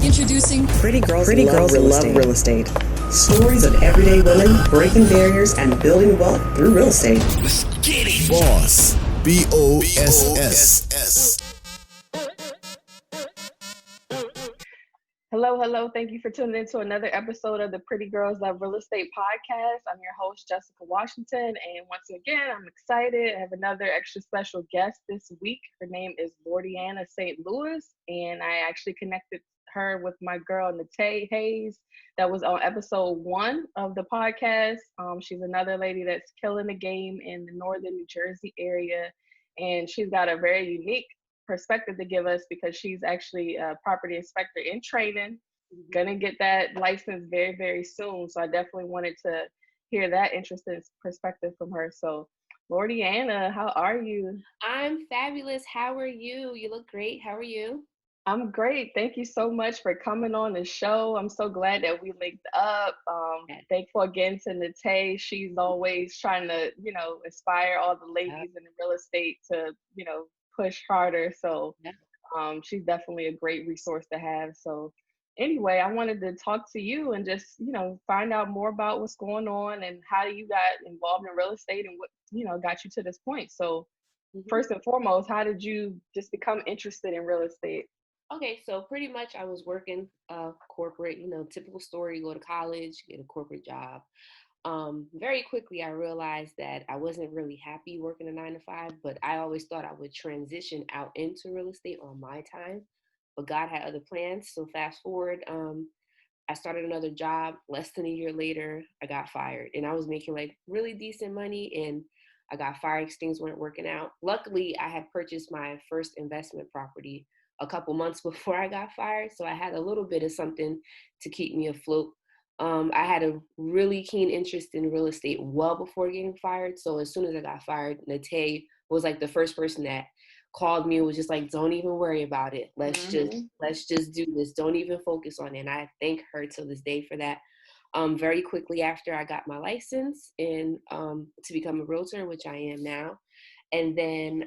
Introducing Pretty Girls Love Real Estate. Stories of everyday women breaking barriers and building wealth through real estate. Let's get it. Boss. BOSS. Hello. Thank you for tuning in to another episode of the Pretty Girls Love Real Estate podcast. I'm your host, Jessica Washington, and once again, I'm excited. I have another extra special guest this week. Her name is Lourdiana St, and I actually connected her with my girl, Nate Hayes, that was on episode 1 of the podcast. She's another lady that's killing the game in the northern New Jersey area, and she's got a very unique perspective to give us because she's actually a property inspector in training, gonna get that license very, very soon. So I definitely wanted to hear that interesting perspective from her. So Lourdiana, how are you? I'm fabulous. How are you? You look great. How are you? I'm great. Thank you so much for coming on the show. I'm so glad that we linked up. Thankful again to Nate. She's always trying to, inspire all the ladies in the real estate to, push harder. So she's definitely a great resource to have. So anyway, I wanted to talk to you and just, find out more about what's going on and how you got involved in real estate and what, got you to this point. So first and foremost, how did you just become interested in real estate? Okay, so pretty much I was working corporate, typical story, go to college, get a corporate job. Very quickly, I realized that I wasn't really happy working a 9-to-5, but I always thought I would transition out into real estate on my time, but God had other plans. So fast forward, I started another job. Less than a year later, I got fired, and I was making like really decent money, and I got fired because things weren't working out. Luckily, I had purchased my first investment property a couple months before I got fired, so I had a little bit of something to keep me afloat. I had a really keen interest in real estate well before getting fired. So as soon as I got fired, Nate was like the first person that called me and was just like, don't even worry about it. Let's just do this. Don't even focus on it. And I thank her till this day for that. Very quickly after I got my license and to become a realtor, which I am now. And then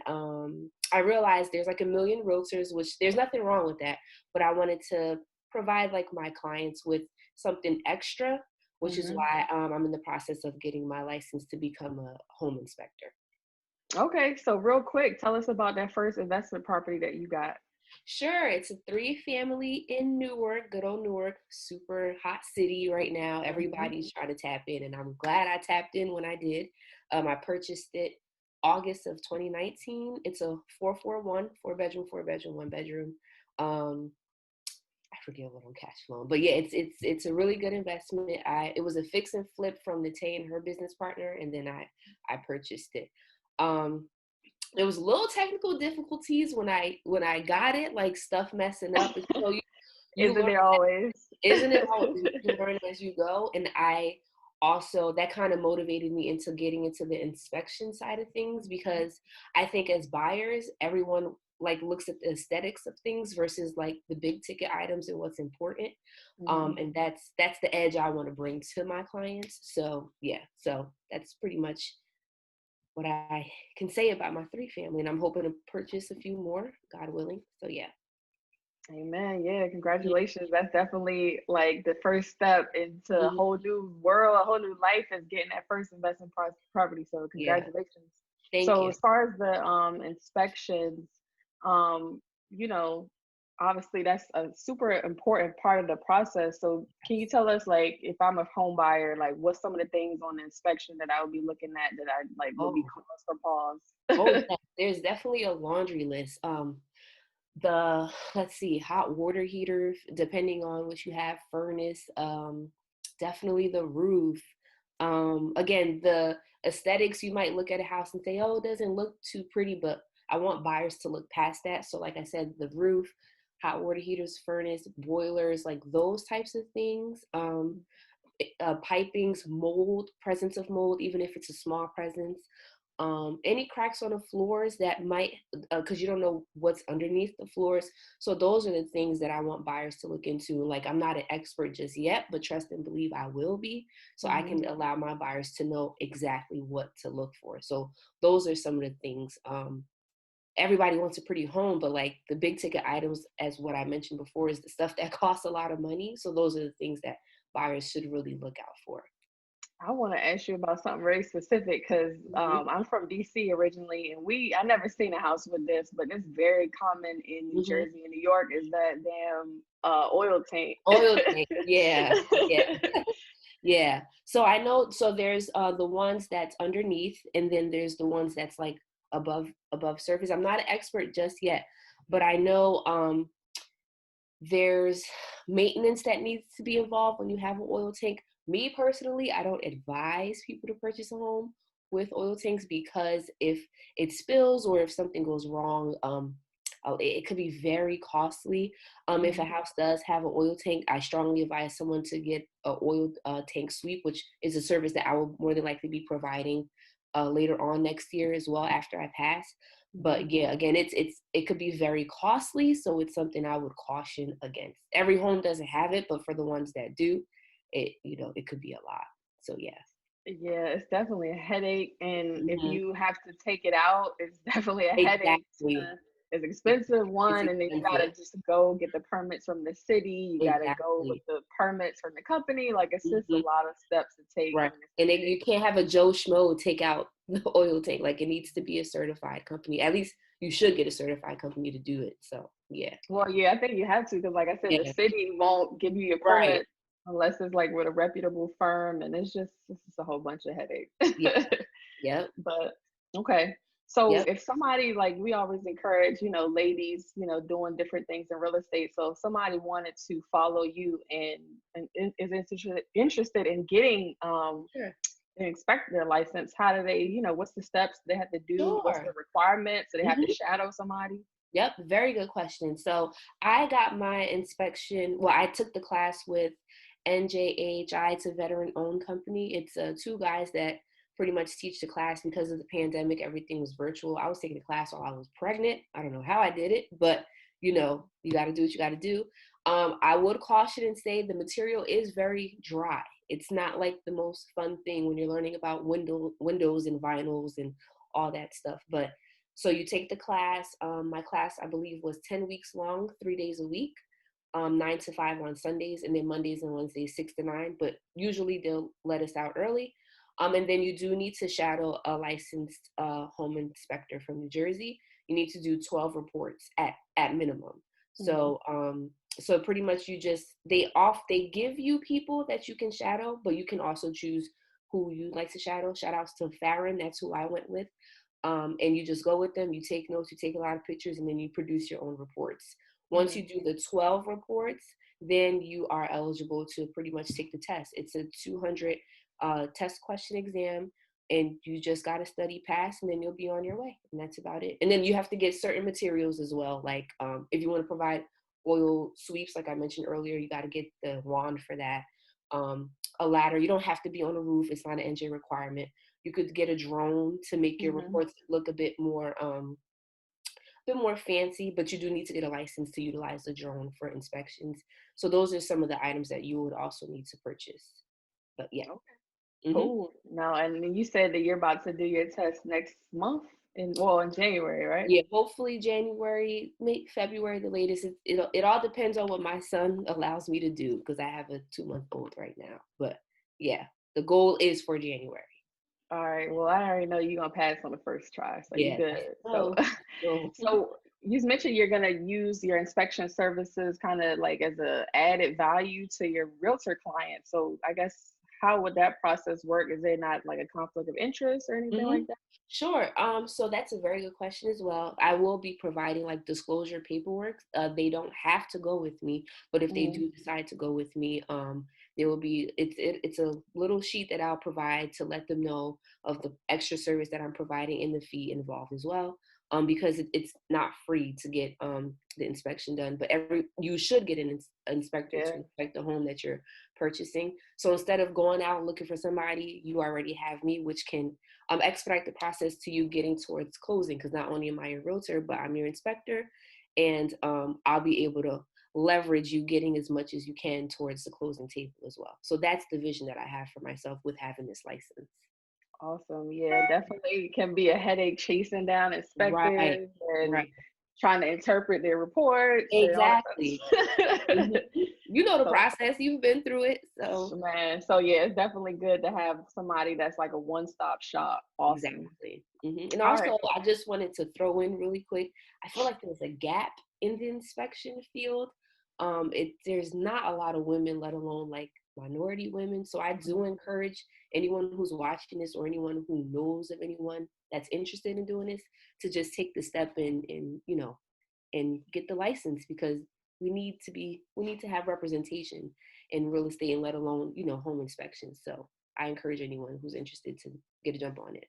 I realized there's like a million realtors, which there's nothing wrong with that. But I wanted to provide like my clients with something extra, which is why I'm in the process of getting my license to become a home inspector. Okay, so real quick, tell us about that first investment property that you got. Sure, it's a 3-family in Newark, good old Newark, super hot city right now. Everybody's trying to tap in, and I'm glad I tapped in when I did. I purchased it August of 2019. It's a 441, 4-bedroom, 1-bedroom. I forget what on cash flow, but yeah, it's a really good investment. It was a fix and flip from Nate and her business partner, and then I purchased it. There was little technical difficulties when I got it, like stuff messing up. And so Isn't it always? Isn't it always? You learn as you go, and I also that kind of motivated me into getting into the inspection side of things, because I think as buyers, everyone like looks at the aesthetics of things versus like the big ticket items and what's important. And that's the edge I want to bring to my clients. So yeah, so that's pretty much what I can say about my 3-family, and I'm hoping to purchase a few more, God willing. So yeah. Amen. Yeah, congratulations. That's definitely like the first step into a whole new world, a whole new life, is getting that first investment property. So congratulations. Thank you. As far as the inspections, obviously that's a super important part of the process. So can you tell us, like, if I'm a home buyer, like what's some of the things on the inspection that I would be looking at that I like would be cause for pause? There's definitely a laundry list. Let's see, hot water heater, depending on what you have, furnace, definitely the roof. Again, the aesthetics, you might look at a house and say, oh, it doesn't look too pretty, but I want buyers to look past that. So like I said, the roof, hot water heaters, furnace, boilers, like those types of things. Pipings, mold, presence of mold, even if it's a small presence. Any cracks on the floors that might, because you don't know what's underneath the floors. So those are the things that I want buyers to look into. Like, I'm not an expert just yet, but trust and believe I will be. So I can allow my buyers to know exactly what to look for. So those are some of the things. everybody wants a pretty home, but like the big ticket items, as what I mentioned before, is the stuff that costs a lot of money. So those are the things that buyers should really look out for. I want to ask you about something very specific because I'm from DC originally, and I never seen a house with this, but it's very common in New Jersey and New York is that damn oil tank. Oil tank, yeah, yeah. Yeah. So I know, so there's the ones that's underneath, and then there's the ones that's like above surface. I'm not an expert just yet, but I know there's maintenance that needs to be involved when you have an oil tank. Me personally, I don't advise people to purchase a home with oil tanks because if it spills or if something goes wrong, it could be very costly. If a house does have an oil tank, I strongly advise someone to get an oil tank sweep, which is a service that I will more than likely be providing later on next year as well after I pass. But yeah, again, it could be very costly, so it's something I would caution against. Every home doesn't have it, but for the ones that do, it could be a lot. So yeah. Yeah, it's definitely a headache, and if you have to take it out, it's definitely a headache. Exactly. It's expensive It's one, and then you gotta expensive. just go get the permits from the city. You gotta go with Exactly. the permits from the company. Like it's just a lot of steps to take, Right. and it's And a then headache. you can't have a Joe Schmo take out the oil tank. Like it needs to be a certified company. At least you should get a certified company to do it. So yeah. Well, yeah, I think you have to because, like I said, the Yeah. city won't give you your Right. permit unless it's like with a reputable firm, and it's just a whole bunch of headaches. Yeah. Yep. But okay. So Yep. if somebody, like, we always encourage, ladies, doing different things in real estate. So if somebody wanted to follow you and is interested in getting Sure. an inspector license, how do they, what's the steps they have to do? What's the Sure. requirements? Do they have to Mhm. shadow somebody? Yep, very good question. So I got my inspection. Well, I took the class with NJHI. It's a veteran-owned company. It's two guys that pretty much teach the class because of the pandemic. Everything was virtual. I was taking the class while I was pregnant. I don't know how I did it, but you got to do what you got to do. I would caution and say the material is very dry. It's not like the most fun thing when you're learning about windows and vinyls and all that stuff, but so you take the class. My class, I believe, was 10 weeks long, 3 days a week, 9 to 5 on Sundays, and then Mondays and Wednesdays, 6 to 9. But usually they'll let us out early. And then you do need to shadow a licensed home inspector from New Jersey. You need to do 12 reports at minimum. Mhm. So pretty much they give you people that you can shadow, but you can also choose who you'd like to shadow. Shout outs to Farron, that's who I went with. And you just go with them, you take notes, you take a lot of pictures, and then you produce your own reports. Once you Mhm. do the 12 reports, then you are eligible to pretty much take the test. It's a 200 test question exam, and you just got to study pass, and then you'll be on your way. And that's about it. And then you have to get certain materials as well. Like if you want to provide oil sweeps, like I mentioned earlier, you got to get the wand for that. A ladder. You don't have to be on a roof. It's not an NJ requirement. You could get a drone to make your Mhm. reports look a bit more fancy, but you do need to get a license to utilize the drone for inspections. So those are some of the items that you would also need to purchase. But yeah. Okay. Hmm. Cool. Now, and then you said that you're about to do your test next month in January, right? Yeah, hopefully January, maybe February, the latest. It all depends on what my son allows me to do because I have a 2-month-old right now. But yeah, the goal is for January. All right. Well, I already know you're gonna pass on the first try, so you Yeah. good. So, So, so so you mentioned you're gonna use your inspection services kind of like as a added value to your realtor clients. So I guess how would that process work? Is there not like a conflict of interest or anything hmm like that? Sure. So that's a very good question as well. I will be providing like disclosure paperwork. They don't have to go with me, but if they Mm-hmm. do decide to go with me, there will be it's a little sheet that I'll provide to let them know of the extra service that I'm providing and the fee involved as well. Because it's not free to get the inspection done, but you should get an inspector to Yeah. inspect the home that you're purchasing. So instead of going out and looking for somebody, you already have me, which can expedite the process to you getting towards closing, because not only am I your realtor, but I'm your inspector, and I'll be able to leverage you getting as much as you can towards the closing table as well. So that's the vision that I have for myself with having this license. Awesome. Yeah, definitely can be a headache chasing down Right, inspectors and right. trying to interpret their reports and all Exactly. that Mhm. stuff. You know the So, process. You've been through it, so man, so yeah, it's definitely good to have somebody that's like a one-stop shop. Awesome. exactly. And All right. also, I just wanted to throw in really quick. I feel like there's a gap in the inspection field. There's not a lot of women, let alone like minority women. So I do encourage anyone who's watching this or anyone who knows of anyone that's interested in doing this to just take the step and get the license, because we need to have representation in real estate, and let alone home inspections. So I encourage anyone who's interested to get a jump on it.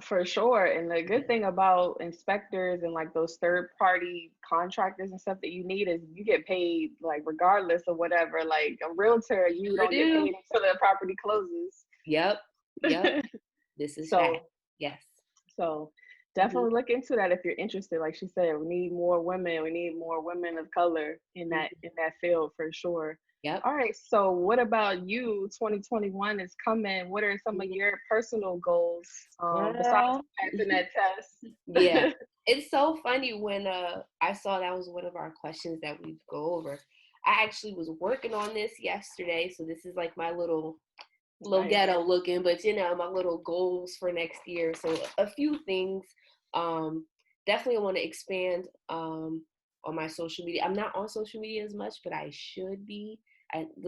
For sure. And the good thing about inspectors and like those third party contractors and stuff that you need is you get paid like regardless of whatever. Like a realtor, you Sure don't get do. paid until the property closes. Yep, yep. This is fact. So Yes. so Hmm. definitely look into that if you're interested. Like she said, we need more women. We need more women of color Hmm. in that field for sure. Yep. All right. So what about you? 2021 is coming. What are some of Mhm. your personal goals besides Girl. passing that Yeah. test? It's so funny when I saw that was one of our questions that we go over. I actually was working on this yesterday, so this is like my little Nice. ghetto looking, but my little goals for next year. So a few things. Um, Definitely I want to expand on my social media. I'm not on social media as much, but I should be.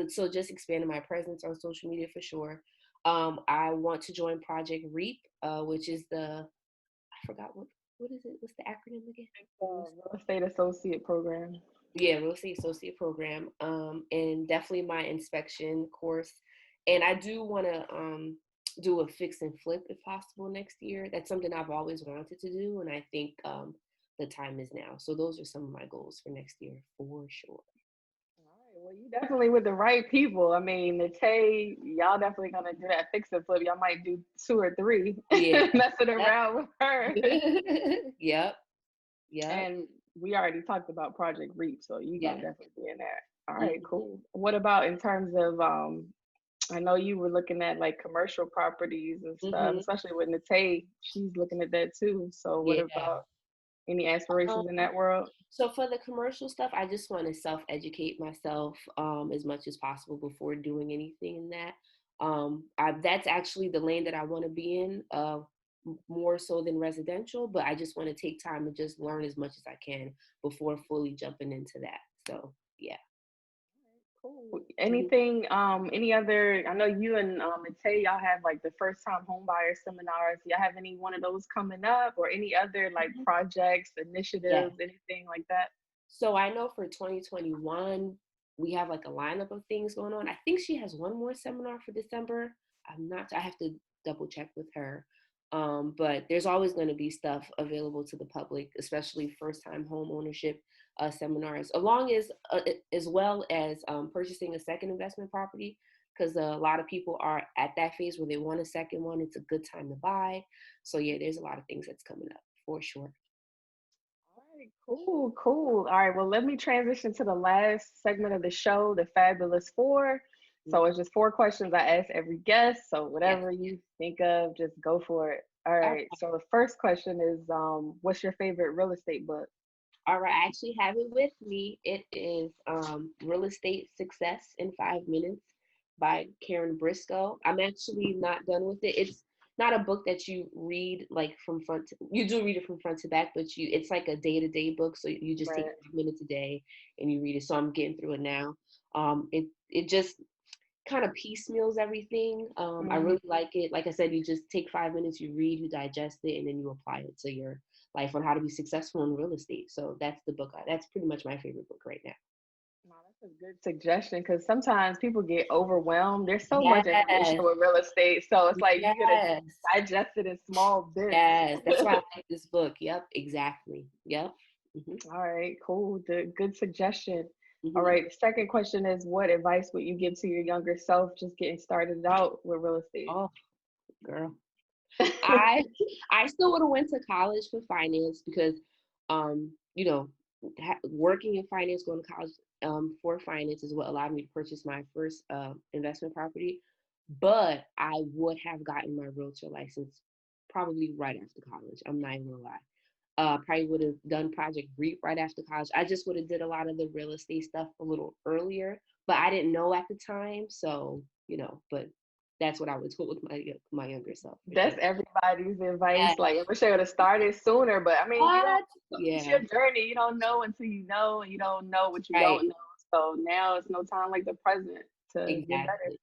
So just expanding my presence on social media for sure. I want to join Project REAP, which is I forgot what is it? What's the acronym again? Real estate associate program. Yeah, real estate associate program, and definitely my inspection course. And I do want to do a fix and flip if possible next year. That's something I've always wanted to do, and I think the time is now. So those are some of my goals for next year for sure. All right. Well, you definitely with the right people. I mean, the Tay, y'all definitely gonna do that fix and flip. Y'all might do two or three, Yeah. messing Yep. around with her. Yep. Yep. And we already talked about Project Reap, so you're gonna Yeah. definitely be in there. All right, Mhm. cool. What about in terms of I know you were looking at like commercial properties and stuff, Mhm. especially with Natay, she's looking at that too. So what Yeah. about any Um, aspirations in that world? So for the commercial stuff, I just want to self-educate myself as much as possible before doing anything in that. That's actually the lane that I want to be in, more so than residential. But I just want to take time and just learn as much as I can before fully jumping into that. So yeah. Cool. Mhm. Anything, any other, I know you and Tay, y'all have like the first time home buyer seminars. Y'all have any one of those coming up or any other like Mhm. projects, Yeah. initiatives, anything like that? So I know for 2021, we have like a lineup of things going on. I think she has one more seminar for December. I have to double check with her. But there's always going to be stuff available to the public, especially first time home ownership seminars, as well as purchasing a second investment property. Because a lot of people are at that phase where they want a second one. It's a good time to buy. So yeah, there's a lot of things that's coming up for sure. All right, cool, cool. All right, well, let me transition to the last segment of the show, the Fabulous Four. So Mhm. it's just four questions I ask every guest. So Yes. whatever you think of, just go for it. All right. So the first question is, what's your favorite real estate book? All right, I actually have it with me. It is Real Estate Success in 5 Minutes by Karen Briscoe. I'm actually not done with it. It's not a book that you read like from you do read it from front to back, but it's like a day-to-day book. So you just take Right. 5 minutes a day and you read it. So I'm getting through it now. It just kind of piecemeals everything. I Mhm. really like it. Like I said, you just take 5 minutes, you read, you digest it, and then you apply it to your life on how to be successful in real estate. So that's the book. That's pretty much my favorite book right now. Wow, that's a good suggestion because sometimes people get overwhelmed. There's so much information Yes, with real estate. So it's like you gotta yes, digest it in small bits. yes. That's why I like this book. Yep, exactly. Yep. Hmm. All right, cool. Good suggestion. All Hmm. right, the second question is what advice would you give to your younger self just getting started out with real estate? Oh, girl. I I still would have went to college for finance because, um, you know, working in finance, going to college for finance is what allowed me to purchase my first investment property. but I would have gotten my realtor license probably right after college. I'm not even gonna lie. Probably would have done Project REAP right after college. I just would have did a lot of the real estate stuff a little earlier, but I didn't know at the time. So, but that's what I was told with my younger self. That's Sure. everybody's advice. Yeah. Like, I wish I would have started sooner, but I mean, What? it's Yeah. your journey. You don't know until you know, and you don't know what you Right. don't know. So now it's no time like the present to get better. Exactly.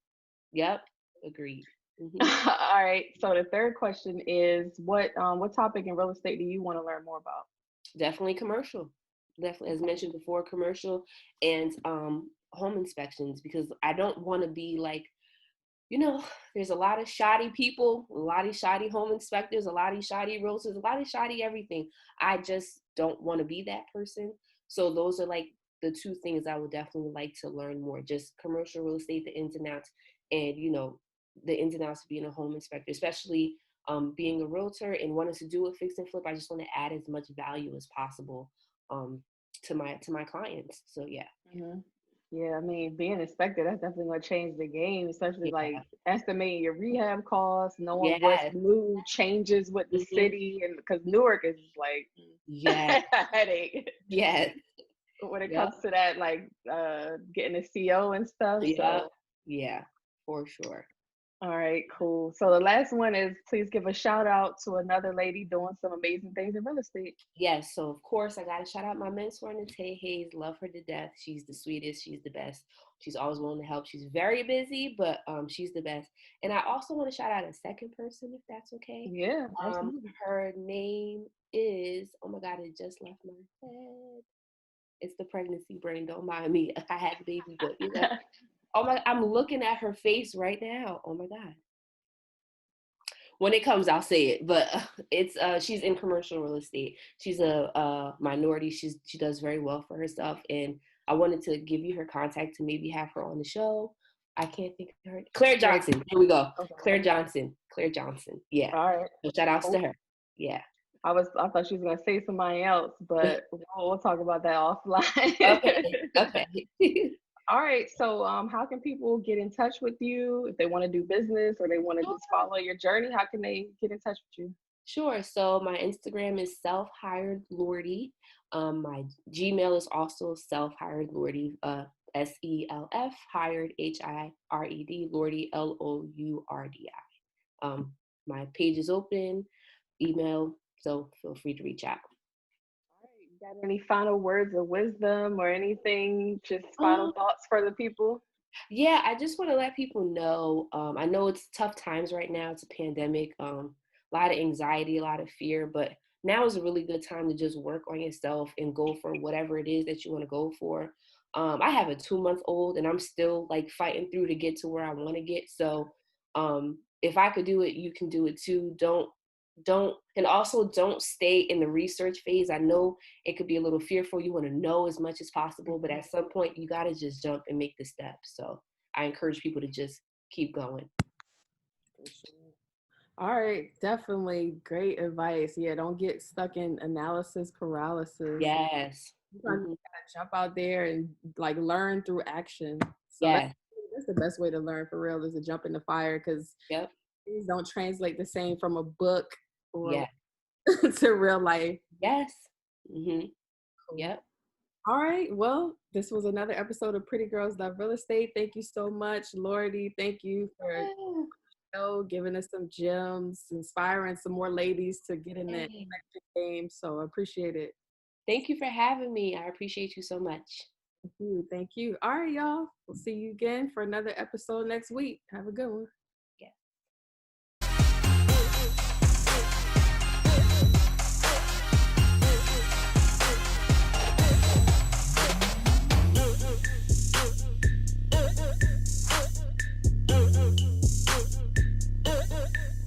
Yep. Agreed. All right. So the third question is, what topic in real estate do you want to learn more about? Definitely commercial. Definitely, as mentioned before, commercial and home inspections, because I don't want to be like, there's a lot of shoddy people, a lot of shoddy home inspectors, a lot of shoddy realtors, a lot of shoddy everything. I just don't want to be that person. So those are like the two things I would definitely like to learn more, just commercial real estate, the ins and outs, and, the ins and outs of being a home inspector, especially being a realtor and wanting to do a fix and flip. I just want to add as much value as possible to my clients. So yeah. Mm-hmm. Yeah, I mean, being inspected, that's definitely going to change the game, especially like Yeah. estimating your rehab costs, knowing what's Yes. new changes with the city, and because Newark is like Yeah. a headache Yes. when it Yep. comes to that, like getting a CO and stuff. Yeah. So, Yeah, for sure. all right, cool. So the last one is, please give a shout out to another lady doing some amazing things in real estate. Yes, so of course I gotta shout out my mentor, Nate Hayes. Love her to death. She's the sweetest. She's the best. She's always willing to help. She's very busy, but she's the best. And I also want to shout out a second person, if that's okay. Yeah, absolutely. Her name is, oh my God, it just left my head. It's the pregnancy brain. Don't mind me. I had the baby, but oh my, I'm looking at her face right now. Oh my God. When it comes, I'll say it, but it's she's in commercial real estate. She's a minority. She does very well for herself, and I wanted to give you her contact to maybe have her on the show. I can't think of her. Claire Johnson. Here we go. Okay. Claire Johnson. Claire Johnson. Yeah. All right. So shout outs Cool. to her. Yeah. I thought she was gonna say somebody else, but we'll talk about that offline. Okay. Okay. All right. So, how can people get in touch with you if they want to do business or they want to just follow your journey? How can they get in touch with you? Sure. So my Instagram is selfhiredlourdi. My Gmail is also selfhiredlourdi. SELF hired HIRED Lourdi LOURDI. My page is open. Email. So feel free to reach out. All right. You got any final words of wisdom or anything? Just final Um, thoughts for the people? Yeah, I just want to let people know. I know it's tough times right now. It's a pandemic. A lot of anxiety, a lot of fear, but now is a really good time to just work on yourself and go for whatever it is that you want to go for. I have a 2-month-old and I'm still like fighting through to get to where I want to get. So if I could do it, you can do it too. And also don't stay in the research phase. I know it could be a little fearful. You want to know as much as possible, but at some point you got to just jump and make the step. So I encourage people to just keep going. All right, definitely great advice. Yeah, don't get stuck in analysis paralysis. Yes. You gotta jump out there and like learn through action. So Yes. that's the best way to learn for real, is to jump in the fire, because Yep. these don't translate the same from a book or Yeah. to real life. Yes. Yep. All right. Well, this was another episode of Pretty Girls Love Real Estate. Thank you so much, Lourdi. Thank you for giving us some gems, inspiring some more ladies to get in that game. So I appreciate it. Thank you for having me. I appreciate you so much. Thank you. All right, y'all. We'll see you again for another episode next week. Have a good one.